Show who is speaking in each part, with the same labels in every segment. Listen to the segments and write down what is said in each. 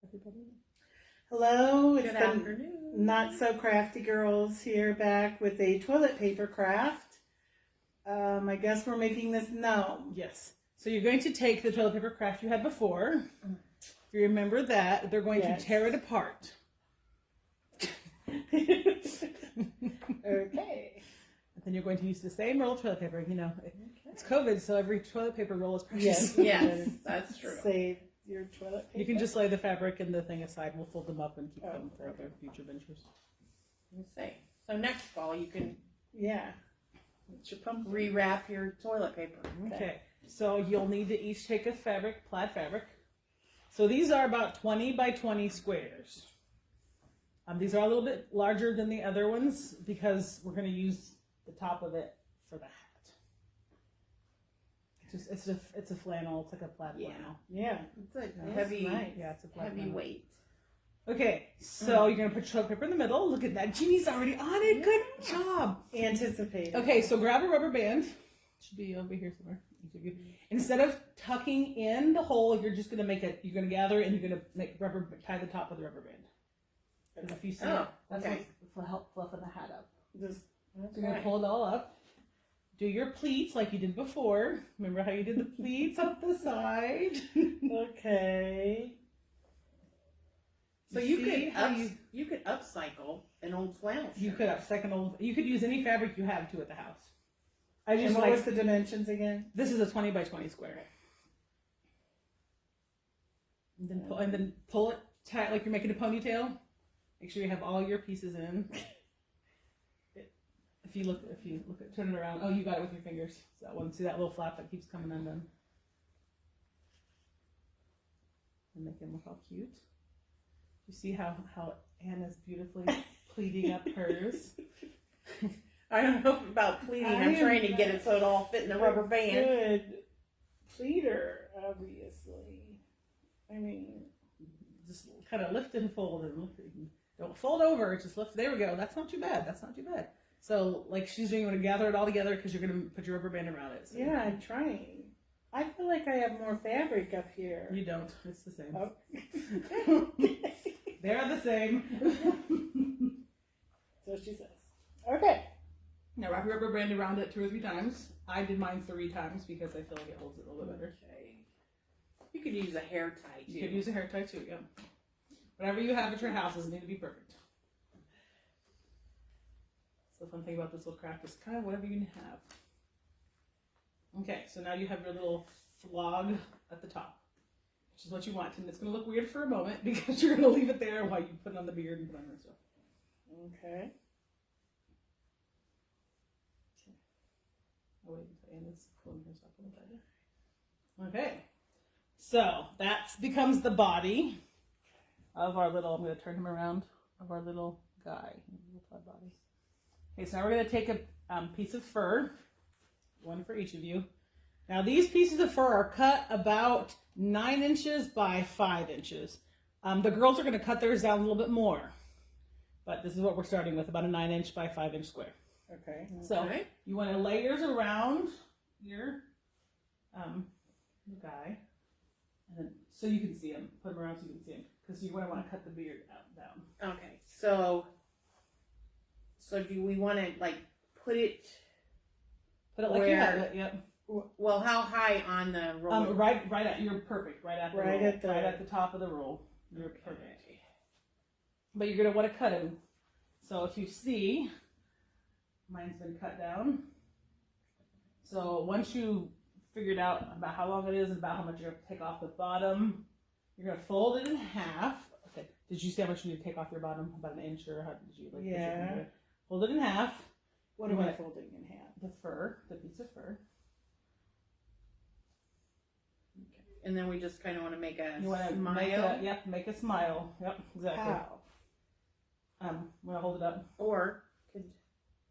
Speaker 1: everybody.
Speaker 2: Hello, it's
Speaker 3: Good
Speaker 2: the
Speaker 3: afternoon.
Speaker 2: Not So Crafty Girls here back with a toilet paper craft. I guess we're making this gnome.
Speaker 1: Yes. So you're going to take the toilet paper craft you had before. If you remember that, they're going to tear it apart.
Speaker 2: Okay.
Speaker 1: And then you're going to use the same roll of toilet paper. You know, it's COVID, so every toilet paper roll is precious.
Speaker 3: Yes, that's true.
Speaker 2: Save your toilet paper.
Speaker 1: You can just lay the fabric and the thing aside. We'll fold them up and keep them for other future ventures.
Speaker 3: Let's see. So next fall you can
Speaker 2: It's your pumpkin.
Speaker 3: rewrap your toilet paper.
Speaker 1: Okay. So you'll need to each take a plaid fabric. So these are about 20 by 20 squares. These are a little bit larger than the other ones because we're going to use the top of it for the hat. It's a flannel. It's like a plaid flannel.
Speaker 2: Yeah.
Speaker 3: It's a
Speaker 2: That's
Speaker 3: heavy,
Speaker 2: nice.
Speaker 1: Yeah, it's a plaid
Speaker 3: heavy
Speaker 1: flannel.
Speaker 3: weight.
Speaker 1: Okay, so you're going to put your toilet paper in the middle. Look at that. Jeannie's already on it. Good job.
Speaker 2: Anticipated.
Speaker 1: Okay, so grab a rubber band. Should be over here somewhere. Instead of tucking in the hole, you're just going to you're going to gather it and you're going to tie the top of the rubber band. Because if you see it, that's what's help fluffing the hat up.
Speaker 2: Just,
Speaker 1: So you're going to pull it all up. Do your pleats like you did before. Remember how you did the pleats up the side?
Speaker 2: okay.
Speaker 3: So you could upcycle an old flannel shirt.
Speaker 1: You could you could use any fabric you have to at the house. I
Speaker 2: And
Speaker 1: just
Speaker 2: what was the dimensions again?
Speaker 1: this is a 20 by 20 square. And then pull it tight like you're making a ponytail. Make sure you have all your pieces in. If you look at turn it around. Oh, you got it with your fingers. So that one, see that little flap that keeps coming undone. And make them look all cute. You see how Anna's beautifully pleating up hers.
Speaker 3: I don't know about pleating. I'm trying to get it so it all fit in the rubber band.
Speaker 2: Good pleater, obviously. I mean,
Speaker 1: Just kind of lift and fold and don't fold over. Just lift. There we go. That's not too bad. So like she's doing, you want to gather it all together because you're going to put your rubber band around it. So.
Speaker 2: yeah, I'm trying. I feel like I have more fabric up here.
Speaker 1: You don't. It's the same.
Speaker 2: Oh.
Speaker 1: They're the same.
Speaker 2: So she says. Okay.
Speaker 1: Now wrap your rubber band around it 2 or 3 times. I did mine 3 times because I feel like it holds it a little bit better.
Speaker 3: Okay. You could use a hair tie too.
Speaker 1: You could use a hair tie too, yeah. Whatever you have at your house doesn't need to be perfect. So the fun thing about this little craft is kind of whatever you have. Okay, so now you have your little flog at the top, which is what you want. And it's going to look weird for a moment because you're going to leave it there while you put on the beard and put on your stuff.
Speaker 2: Okay.
Speaker 1: Oh wait, Anna's pulling her stuff on the side. Okay, so that becomes the body of our little, I'm going to turn him around, of our little guy, little plaid body. Okay, so now we're going to take a piece of fur, one for each of you. Now these pieces of fur are cut about 9 inches by 5 inches. The girls are going to cut theirs down a little bit more, but this is what we're starting with, about a 9 inch by 5 inch square.
Speaker 2: Okay.
Speaker 1: So you want to lay yours around your guy, and then so you can see him. Put him around so you can see him, because you want to cut the beard out down.
Speaker 3: Okay. So do we want to like put it
Speaker 1: like you have it. Yep.
Speaker 3: Well, how high on the roll?
Speaker 1: Right at you're perfect. Right at the
Speaker 2: Right
Speaker 1: roll.
Speaker 2: at
Speaker 1: Right at the top of the roll. You're
Speaker 3: Okay.
Speaker 1: perfect. But you're gonna want to cut him. So if you see, mine's been cut down. So once you figured out about how long it is and about how much you're going to take off the bottom, you're going to fold it in half. Okay. Did you see how much you need to take off your bottom? About an inch, or how did you like?
Speaker 2: Yeah.
Speaker 1: Fold it in half.
Speaker 2: What am I folding in half?
Speaker 1: The fur, the piece of fur.
Speaker 3: Okay. And then we just kind of want to make a
Speaker 1: Smile.
Speaker 3: smile.
Speaker 1: Make a smile. Yep, exactly.
Speaker 2: How?
Speaker 1: I'm gonna hold it up.
Speaker 3: Or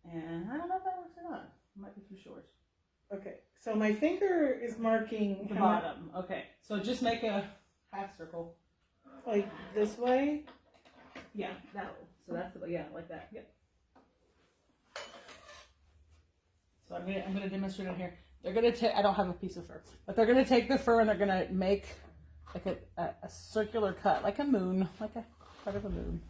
Speaker 1: And I don't know if that works or not. It might be too short.
Speaker 2: Okay. So my finger is marking
Speaker 1: The bottom. Okay. So just make a half circle.
Speaker 2: like this way.
Speaker 1: Yeah, that way. So that's like that. Yep. So I'm gonna demonstrate it here. They're gonna take. I don't have a piece of fur, but they're gonna take the fur and they're gonna make a circular cut, like a moon, like a part of a moon,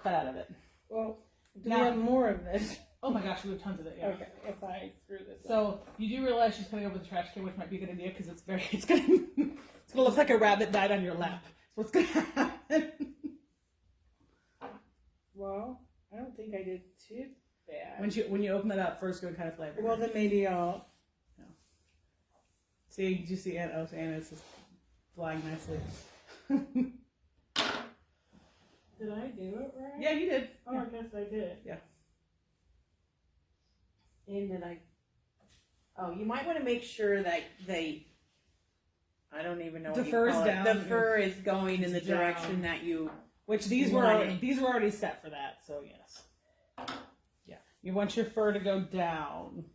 Speaker 1: cut out of it.
Speaker 2: Well, do
Speaker 1: Now-
Speaker 2: we have more of this?
Speaker 1: Oh my gosh, we have tons of it. Yeah.
Speaker 2: Okay, if I screw this up.
Speaker 1: So you do realize she's coming over the trash can, which might be a good idea because it's gonna look like a rabbit died on your lap. So what's gonna happen?
Speaker 2: Well, I don't think I did too bad.
Speaker 1: When you open it up, first go kind of flavor.
Speaker 2: Well, then maybe I'll.
Speaker 1: See, did you see Anna? Oh, Anna's just flying nicely.
Speaker 2: Did I do it right?
Speaker 1: Yeah, you did.
Speaker 2: Oh, I guess I did.
Speaker 3: And then oh, you might want to make sure that I don't even know
Speaker 1: The
Speaker 3: what you
Speaker 1: fur's
Speaker 3: call
Speaker 1: down.
Speaker 3: it. The fur is going in the
Speaker 1: It's down.
Speaker 3: direction that you.
Speaker 1: Which these were already set for that. So yes. Yeah, you want your fur to go down.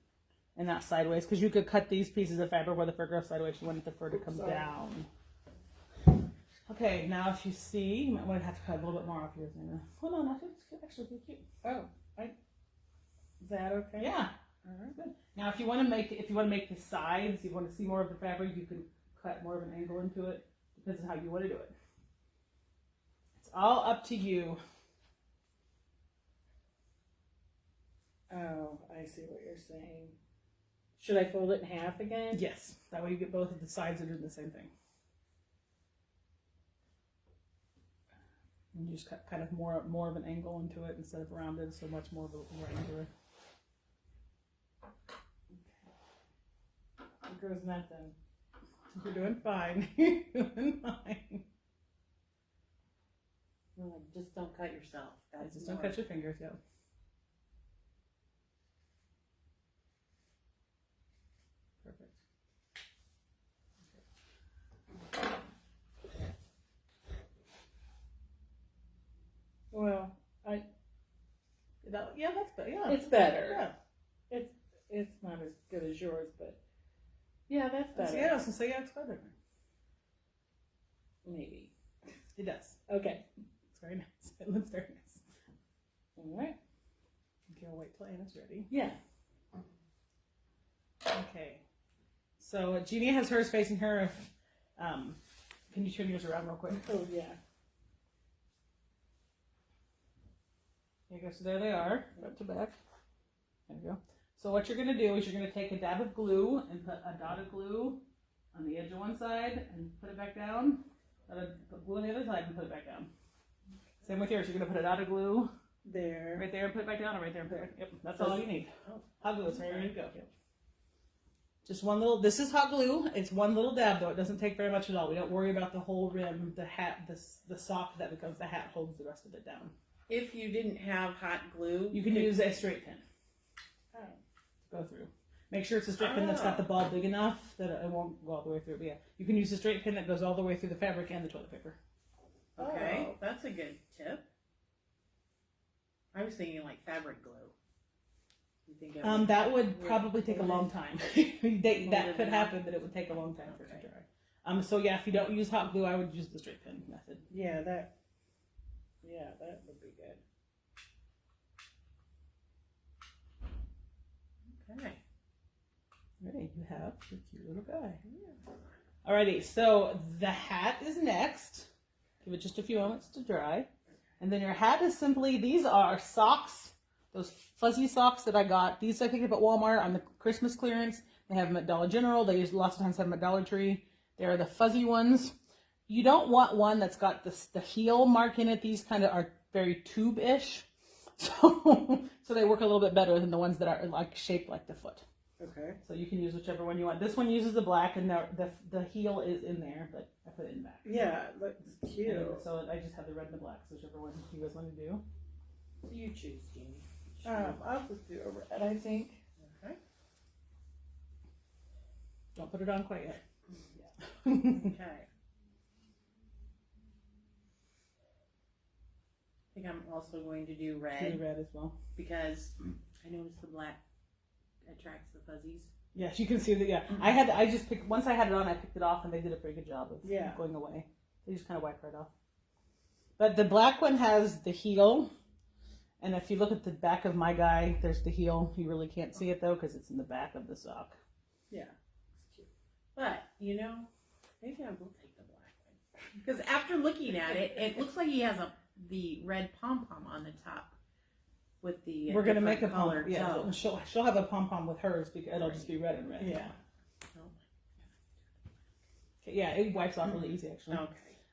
Speaker 1: And not sideways, because you could cut these pieces of fabric where the fur goes sideways. You want the fur to come down. Okay, now if you see, you might want to have to cut a little bit more off yours. Hold on, I think it's actually pretty cute.
Speaker 2: Oh, is that okay?
Speaker 1: Yeah,
Speaker 2: All right.
Speaker 1: good. Now if you want to make the sides, you want to see more of the fabric, you can cut more of an angle into it. Depends on how you want to do it. It's all up to you.
Speaker 2: Oh, I see what you're saying. Should I fold it in half again?
Speaker 1: Yes, that way you get both of the sides that are doing the same thing. And you just cut kind of more of an angle into it instead of rounded, so much more of a angular.
Speaker 2: Here goes nothing.
Speaker 1: You're doing fine. You're doing fine.
Speaker 3: No, just don't cut yourself.
Speaker 1: Just don't cut your fingers, yeah. Perfect.
Speaker 2: Well,
Speaker 1: Yeah, that's better. Yeah,
Speaker 2: it's better.
Speaker 1: Yeah.
Speaker 2: It's not as good as yours, but yeah, that's better.
Speaker 1: Yeah, I was gonna say it's better.
Speaker 2: Maybe.
Speaker 1: It does.
Speaker 2: Okay.
Speaker 1: It's very nice. It looks very nice.
Speaker 2: All right.
Speaker 1: Okay, I'll wait till Anna's ready.
Speaker 2: Yeah.
Speaker 1: Okay. So Jeannie has hers facing her. Can you turn yours around real quick?
Speaker 2: Oh yeah.
Speaker 1: There you go. So there they are, front to back. There you go. So what you're going to do is you're going to take a dab of glue and put a dot of glue on the edge of one side and put it back down. Put glue on the other side and put it back down. Same with yours. You're going to put a dot of glue
Speaker 2: There.
Speaker 1: right there and put it back down, or right there and put it back. Yep, that's all you need. Hot glue. It's ready to go. Yep. Just one little. This is hot glue. It's one little dab though. It doesn't take very much at all. We don't worry about the whole rim, the hat, the sock that becomes the hat holds the rest of it down.
Speaker 3: If you didn't have hot glue,
Speaker 1: You can use a straight pin.
Speaker 2: Oh.
Speaker 1: Go through. Make sure it's a straight pin that's got the ball big enough that it won't go all the way through. But yeah, you can use a straight pin that goes all the way through the fabric and the toilet paper.
Speaker 3: Okay,
Speaker 2: Oh.
Speaker 3: that's a good tip. I was thinking like fabric glue. You think it
Speaker 1: That would probably take a long time. That could happen, but it would take a long time for it to dry. So yeah, if you don't use hot glue, I would use the straight pin method.
Speaker 2: Yeah, that would be good.
Speaker 3: Okay.
Speaker 1: Ready, you have your cute little guy. Alrighty, so the hat is next. Give it just a few moments to dry. And then your hat is simply, these are socks, those fuzzy socks that I got. These I picked up at Walmart on the Christmas clearance. They have them at Dollar General. They lots of times have them at Dollar Tree. They're the fuzzy ones. You don't want one that's got the heel mark in it. These kind of are very tube-ish. So they work a little bit better than the ones that are like shaped like the foot.
Speaker 2: Okay.
Speaker 1: So you can use whichever one you want. This one uses the black, and the heel is in there, but I put it in the back.
Speaker 2: Yeah, it looks cute.
Speaker 1: And so I just have the red and the black, so whichever one you guys want to do.
Speaker 3: You choose, Jeannie.
Speaker 2: I'll just do a red, I think.
Speaker 3: Okay.
Speaker 1: Don't put it on quite yet.
Speaker 3: Okay. I think I'm also going to do
Speaker 1: Do
Speaker 3: red
Speaker 1: red as well.
Speaker 3: because I noticed the black attracts the fuzzies.
Speaker 1: Yes, you can see that. Yeah, I just picked once I had it on, I picked it off, and they did a pretty good job of going away. They just kind of wipe right off. But the black one has the heel, and if you look at the back of my guy, there's the heel. You really can't see it though because it's in the back of the sock.
Speaker 2: Yeah.
Speaker 3: But, you know, maybe I will take the black one. Because after looking at it, it looks like he has the red pom-pom on the top with the
Speaker 1: We're gonna make a
Speaker 3: colored
Speaker 1: pom. Yeah,
Speaker 3: toe.
Speaker 1: she'll have a pom pom with hers because it'll just be red and red.
Speaker 2: Yeah.
Speaker 1: Okay, yeah, it wipes off really easy actually.
Speaker 3: Okay.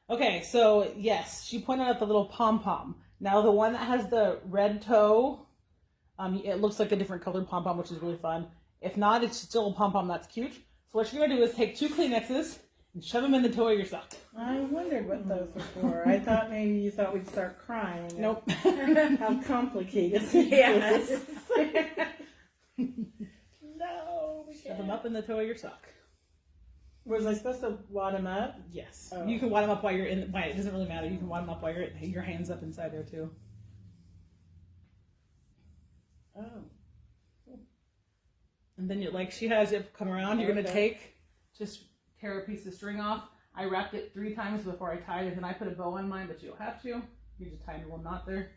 Speaker 1: Okay, so yes, she pointed out the little pom pom. Now the one that has the red toe, it looks like a different colored pom pom, which is really fun. If not, it's still a pom pom that's cute. So what you're gonna do is take 2 Kleenexes and shove them in the toe of your sock.
Speaker 2: I wondered what those were for. I thought maybe you thought we'd start crying.
Speaker 1: Nope.
Speaker 2: How complicated.
Speaker 3: Yes.
Speaker 2: No.
Speaker 1: Shove them up in the toe of your sock.
Speaker 2: Was I supposed to wad them up?
Speaker 1: Yes.
Speaker 2: Oh.
Speaker 1: You can wad them up while you're in. It doesn't really matter. You can wad them up while your hands up inside there too.
Speaker 2: Oh.
Speaker 1: And then she has it come around. You're gonna
Speaker 2: Okay.
Speaker 1: just tear a piece of string off. I wrapped it 3 times before I tied it, and I put a bow on mine, but you don't have to. You just tie a little knot there.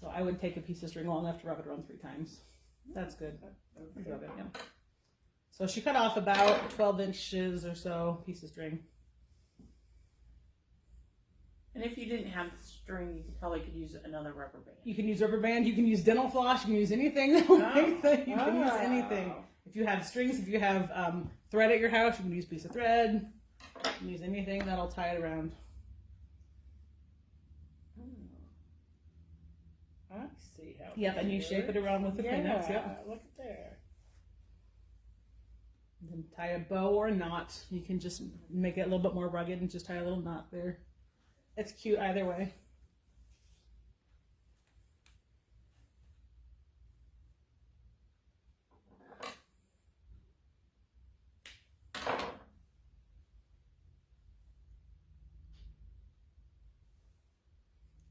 Speaker 1: So I would take a piece of string long enough to wrap it around 3 times. That's good. That's about good, yeah. So she cut off about 12 inches or so piece of string.
Speaker 3: And if you didn't have the string, you probably could use another rubber band.
Speaker 1: You can use rubber band. You can use dental floss. You can use anything. You can use anything. If you have strings, if you have thread at your house, you can use a piece of thread. You can use anything that'll tie it around.
Speaker 2: I see how.
Speaker 1: Yep, and you shape it around with the Kleenex. Yep.
Speaker 2: Look at there.
Speaker 1: And then tie a bow or a knot. You can just make it a little bit more rugged and just tie a little knot there. It's cute either way.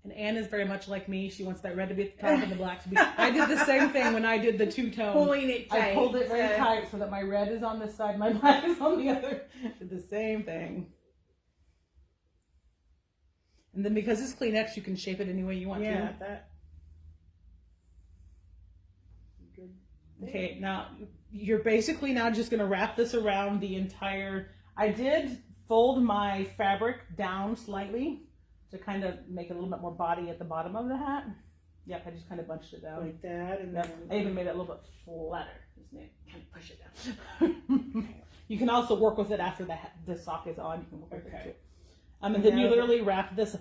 Speaker 1: And Anne is very much like me. She wants that red to be at the top and the black to be. I did the same thing when I did the 2-tone.
Speaker 3: Pulling it tight.
Speaker 1: I pulled it very tight so that my red is on this side, my black is on the other. Did the same thing. And then because it's Kleenex, you can shape it any way you want to.
Speaker 2: Yeah, that.
Speaker 1: Good. Okay, now you're basically now just going to wrap this around the entire. I did fold my fabric down slightly to kind of make a little bit more body at the bottom of the hat. Yep, I just kind of bunched it down.
Speaker 2: Like that, and
Speaker 1: Yep.
Speaker 2: then.
Speaker 1: I even made it a little bit flatter. Just kind of push it down. You can also work with it after the sock is on. You can work with it too. And then you literally wrap this.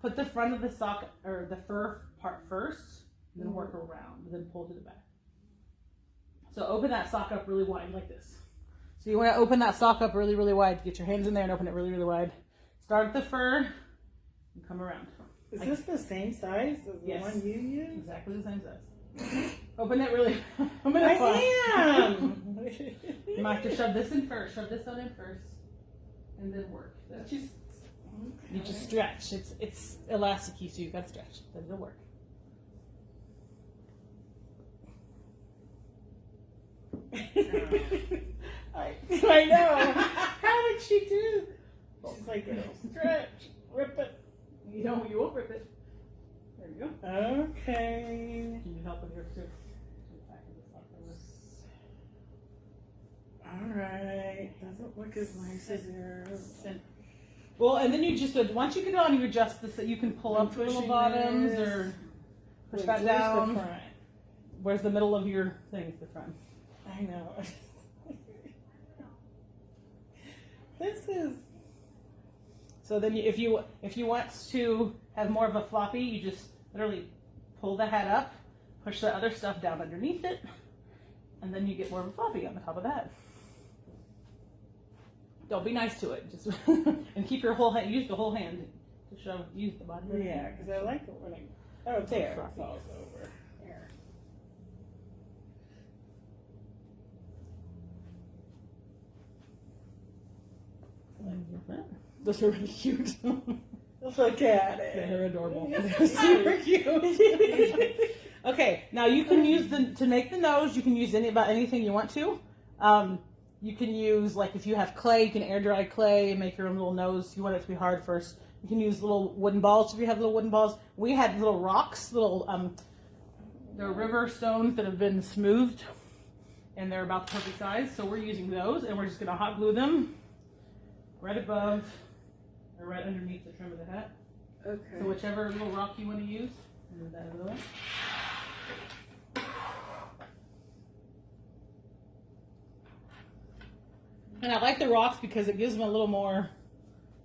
Speaker 1: Put the front of the sock or the fur part first, and then work around, and then pull to the back. So open that sock up really wide like this. So you want to open that sock up really, really wide. Get your hands in there and open it really, really wide. Start at the fur and come around.
Speaker 2: Is this the same size as the
Speaker 1: Yes.
Speaker 2: one you used?
Speaker 1: Exactly the same size. Open it really.
Speaker 2: I am.
Speaker 1: You might have to shove this in first. Shove this on in first, and then work. You just stretch. It's elasticy, so you gotta stretch. Then it'll work.
Speaker 2: I know. How did she do? She's like, stretch, rip it.
Speaker 1: You won't rip it. There you go.
Speaker 2: Okay.
Speaker 1: Can you help with yours too?
Speaker 2: All right. Doesn't look as nice as yours.
Speaker 1: Well, and then you just once you get it on, you adjust this. So you can pull up the little
Speaker 2: pushing
Speaker 1: bottoms
Speaker 2: this.
Speaker 1: or push
Speaker 2: Wait,
Speaker 1: that
Speaker 2: where's
Speaker 1: down.
Speaker 2: the front?
Speaker 1: Where's the middle of your thing? It's the front.
Speaker 2: I know. This is.
Speaker 1: So then, if you want to have more of a floppy, you just literally pull the hat up, push the other stuff down underneath it, and then you get more of a floppy on the top of the hat. Don't be nice to it, just and keep your whole hand. Use the whole hand to show. Use the body.
Speaker 2: Yeah, because I like it when I. Oh, there. It
Speaker 1: Fluffy.
Speaker 2: falls over. There.
Speaker 1: Those are really cute.
Speaker 2: Look at it.
Speaker 1: They're adorable. They're super cute. Okay, now you can use to make the nose. You can use about anything you want to. You can use, like, if you have clay, you can air dry clay and make your own little nose. You want it to be hard first. You can use little wooden balls if you have little wooden balls. We had little rocks, they're river stones that have been smoothed, and they're about the perfect size. So we're using those, and we're just going to hot glue them right above or right underneath the trim of the hat.
Speaker 2: Okay.
Speaker 1: So whichever little rock you want to use, move that out of the way. And I like the rocks because it gives them a little more,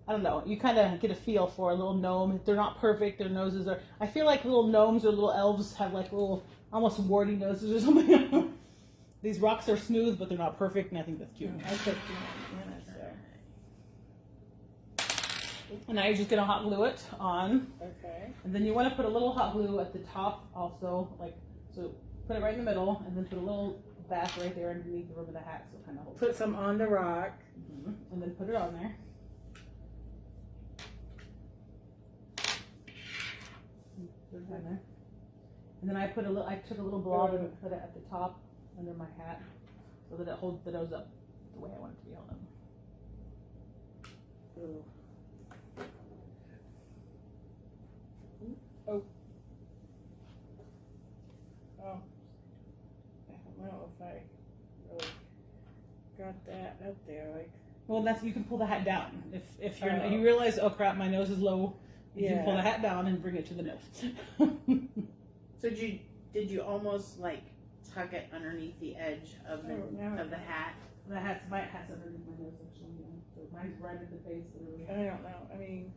Speaker 1: I don't know, you kind of get a feel for a little gnome. They're not perfect, their noses are, I feel like little gnomes or little elves have like little, almost warty noses or something. These rocks are smooth, but they're not perfect, and I think that's cute.
Speaker 2: I took too many, so.
Speaker 1: And now you're just gonna hot glue it on.
Speaker 2: Okay.
Speaker 1: And then you want to put a little hot glue at the top also, like, so put it right in the middle, and then put a little bath right there underneath the rim of the hat, so it kind of holds
Speaker 2: Put
Speaker 1: it.
Speaker 2: some on the rock.
Speaker 1: And then put it on there. Put it on there. And then I took a little blob and put it at the top under my hat, so that it holds the nose up the way I want it to be held up.
Speaker 2: Ooh. Oh. Oh. I don't know if I really got that up there. Like,
Speaker 1: Well, that's, you can pull the hat down if you're
Speaker 2: Oh.
Speaker 1: you realize, oh crap, my nose is low. You
Speaker 2: Yeah.
Speaker 1: can pull the hat down and bring it to the nose.
Speaker 3: So did you almost like tuck it underneath the edge of the
Speaker 2: Oh, no.
Speaker 3: of the hat?
Speaker 1: My hat's underneath my nose actually. Yeah. So mine's right at the base. Literally.
Speaker 2: I don't know. I mean,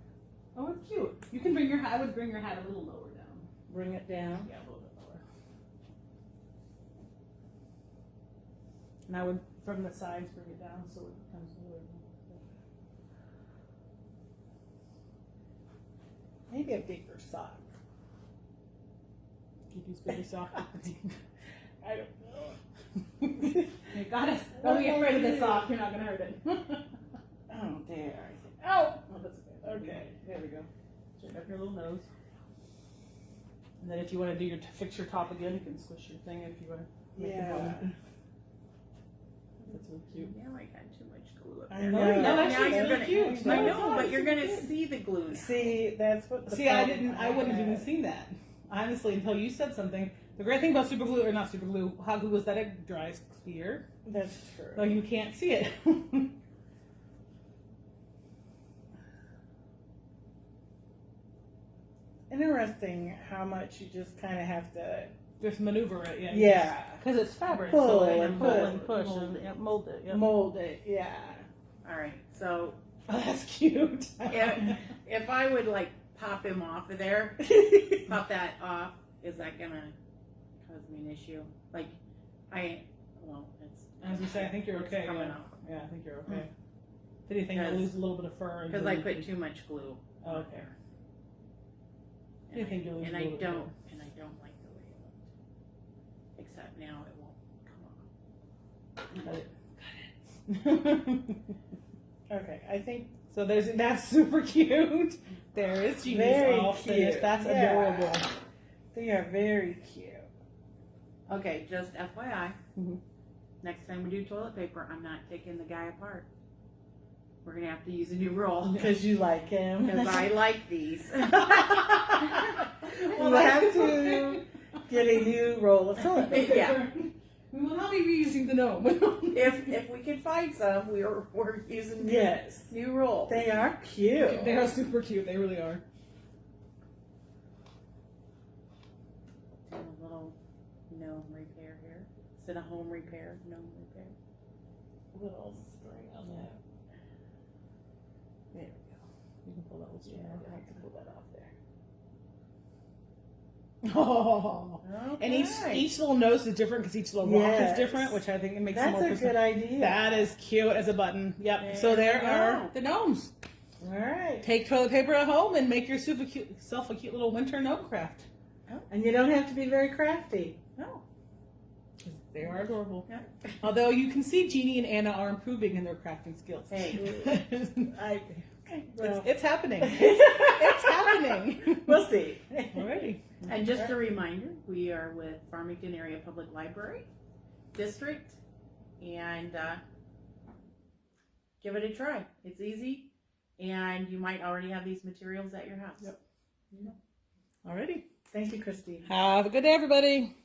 Speaker 1: Oh, it's cute. You can bring your hat. I would bring your hat a little lower down.
Speaker 2: bring it down.
Speaker 1: Yeah, a little bit lower. And I would from the sides bring it down so it becomes lower.
Speaker 2: Maybe a bigger sock.
Speaker 1: Keep these bigger soft.
Speaker 2: I don't know.
Speaker 1: You got it. Don't be afraid of the sock. You're not gonna hurt it.
Speaker 2: Oh, there.
Speaker 1: Oh, that's okay.
Speaker 2: Okay, there we go.
Speaker 1: Straighten up your little nose. And then if you want to do fix your top again, you can squish your thing if you want to make it
Speaker 2: Yeah.
Speaker 1: more. That's really cute.
Speaker 3: Yeah, I got too much glue up
Speaker 2: I
Speaker 3: there.
Speaker 2: know.
Speaker 1: No,
Speaker 3: Now
Speaker 1: actually,
Speaker 3: you're
Speaker 1: it's
Speaker 3: gonna,
Speaker 1: really cute.
Speaker 3: I
Speaker 1: No,
Speaker 3: know,
Speaker 1: it's
Speaker 3: but you're
Speaker 1: really
Speaker 3: gonna
Speaker 1: cute.
Speaker 3: see the glue now.
Speaker 2: See, that's what the
Speaker 1: See, I
Speaker 2: problem
Speaker 1: wouldn't have even
Speaker 2: had.
Speaker 1: seen that. Honestly, until you said something. The great thing about super glue, or not super glue, hot glue, is that it dries clear.
Speaker 2: That's true.
Speaker 1: So you can't see it.
Speaker 2: Interesting how much you just kind of have to.
Speaker 1: Just maneuver it, yeah.
Speaker 2: Yeah.
Speaker 1: Because it's fabric,
Speaker 2: Pull
Speaker 1: so
Speaker 2: and
Speaker 1: and pull
Speaker 2: pull,
Speaker 1: and push
Speaker 2: mold
Speaker 1: and
Speaker 2: it.
Speaker 1: yeah, mold it. Yep.
Speaker 2: Mold it, yeah.
Speaker 3: All right, so
Speaker 1: Oh, that's cute.
Speaker 3: if I would like pop him off of there, pop that off, is that gonna cause me an issue? Like, it's.
Speaker 1: As you say, I think you're
Speaker 3: it's
Speaker 1: okay.
Speaker 3: coming
Speaker 1: Yeah.
Speaker 3: off.
Speaker 1: Yeah, I think you're okay. If anything, you'll
Speaker 3: Because-
Speaker 1: lose a little bit of fur. and
Speaker 3: Because I
Speaker 1: glue.
Speaker 3: put too much glue
Speaker 1: Oh,
Speaker 3: on
Speaker 1: okay.
Speaker 3: there.
Speaker 1: I think you'll lose
Speaker 3: and
Speaker 1: a
Speaker 3: I
Speaker 1: little bit
Speaker 3: don't,
Speaker 1: more.
Speaker 3: and I don't like the way it looked. Except now it won't come off.
Speaker 1: Got it.
Speaker 2: Okay, I think
Speaker 1: So that's super cute. There is Jeannie's
Speaker 2: Very
Speaker 1: all
Speaker 2: cute.
Speaker 1: finished. That's
Speaker 2: Yeah.
Speaker 1: adorable.
Speaker 2: they are very cute.
Speaker 3: Okay, just FYI.
Speaker 1: Mhm.
Speaker 3: Next time we do toilet paper, I'm not taking the guy apart. We're gonna have to use a new roll
Speaker 2: Because you like him.
Speaker 3: because I like these.
Speaker 2: We'll have to get a new roll of toilet paper.
Speaker 3: Yeah.
Speaker 1: We will not be reusing the gnome.
Speaker 3: if we can find some, we're using
Speaker 2: Yes.
Speaker 3: new roll.
Speaker 2: They are cute.
Speaker 1: They are super cute. They really are.
Speaker 3: Do a little gnome repair here. Is it a home repair? Gnome repair.
Speaker 2: Little string on that.
Speaker 1: There we go. You can pull that little string
Speaker 2: Yeah,
Speaker 1: out.
Speaker 2: I have to pull that off there.
Speaker 1: Oh.
Speaker 3: Okay.
Speaker 1: And each little nose is different because each little rock is
Speaker 2: Yes.
Speaker 1: different, which I think it makes it
Speaker 2: That's
Speaker 1: more
Speaker 2: a
Speaker 1: personal.
Speaker 2: good idea.
Speaker 1: That is cute as a button. Yep. So
Speaker 3: There
Speaker 1: there
Speaker 3: we
Speaker 1: are
Speaker 3: go.
Speaker 1: the gnomes.
Speaker 2: All right.
Speaker 1: Take toilet paper at home and make yourself a cute little winter gnome craft.
Speaker 2: And you don't have to be very crafty.
Speaker 3: No.
Speaker 1: They are adorable.
Speaker 3: Yeah.
Speaker 1: Although you can see Jeannie and Anna are improving in their crafting skills.
Speaker 3: Hey.
Speaker 2: Well,
Speaker 1: it's happening. It's happening.
Speaker 2: we'll see.
Speaker 1: Alrighty.
Speaker 3: And just a reminder, we are with Farmington Area Public Library District, and give it a try. It's easy, and you might already have these materials at your house.
Speaker 2: Yep.
Speaker 1: Alrighty.
Speaker 2: Thank you, Christine.
Speaker 1: Have a good day, everybody.